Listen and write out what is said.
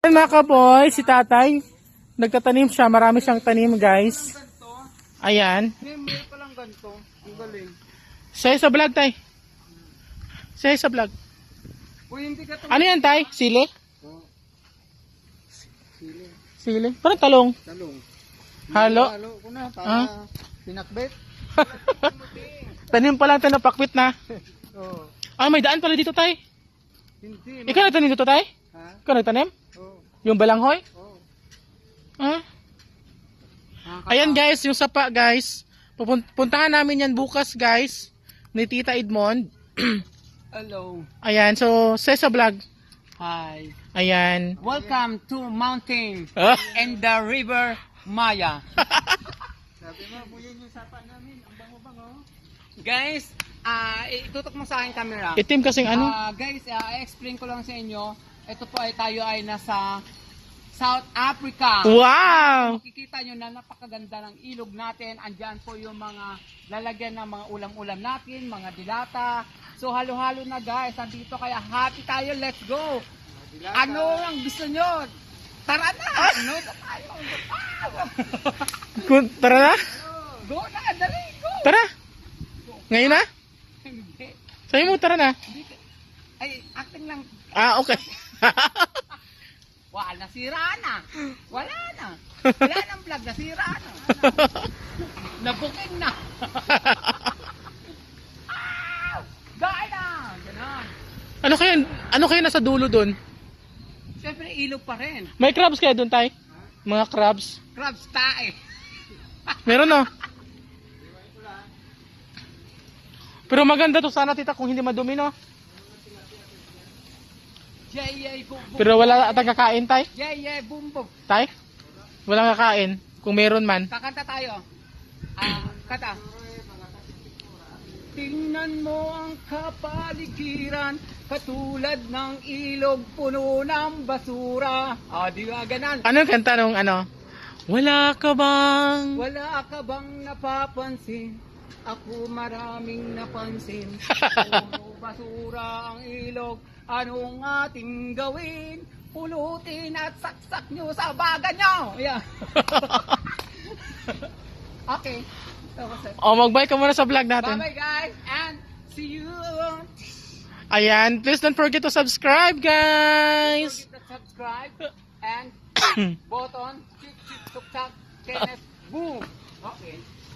Ay mga kaboy, si tatay, nagtatanim siya, marami siyang tanim guys. Ayan. Meron pa lang ganito, ang galing. Say sa vlog tay. Say sa vlog. Uy, hindi ka Ano yan tay? Sili? Sili. Sili? Parang talong. Talong. Halo? Halo ko na, para Ah? pinakbet. Tanim pa lang tayo napakwit na. Oo. Ah, may daan pala dito tay. Hindi. Ikaw nagtanim dito tay? Ha? Ikaw nagtanim? Oo. Yung balanghoy? Oo. Ah? Ayan guys, yung sapa guys. Puntahan namin yan bukas guys. Ni Tita Edmond. Hello. Ayan, so say sa vlog. Hi. Ayan. Welcome to mountain Ah? and the river Maya. Sabi mo, buyan yung sapa namin. Ang bango-bango. Guys, itutok mo sa akin camera. Itim kasing ano? Guys, i-explain ko lang sa inyo. Ito po ay tayo ay nasa South Africa. Wow! Makikita nyo na napakaganda ng ilog natin. Andyan po yung mga lalagyan ng mga ulam-ulam natin, mga dilata. So halo-halo na guys, andito kaya happy tayo, let's go! Ano ang gusto nyo? Tara na! Ano na tayo? Tara na? Go na! Dali! Go! Tara! Ngayon na? Hindi. Sabi mo, tara na. Ay, acting lang. Ah, okay. Wala, nasira na. Wala na. Wala nang vlog, nasira na. Nabuking na. Gaya na! Ganon. Ano kaya nasa dulo doon? Siyempre, ilog pa rin. May crabs kaya doon, tay? Mga crabs. Crabs tae. Meron no? Pero maganda to sana tita kung hindi madumi no? Yay, boom, boom. Pero wala atang kakain, tay? Yay, boom, boom. Tay? Walang kakain. Kung meron man. Kakanta tayo. Kata. Tingnan mo ang kapaligiran, katulad ng ilog puno ng basura. Di ba ganan? Anong kanta nung ano? Wala ka bang? Wala ka bang napapansin? Ako maraming napansin. Puno basura ang ilog. Anong ating gawin? Pulutin at saksak nyo sa baga nyo. Yeah. Okay. Magbay ka muna sa vlog natin. Bye-bye guys and see you. Ayan, please don't forget to subscribe, guys. Don't forget to subscribe and button, chik chik tuk tak, Kenneth, boom. Okay.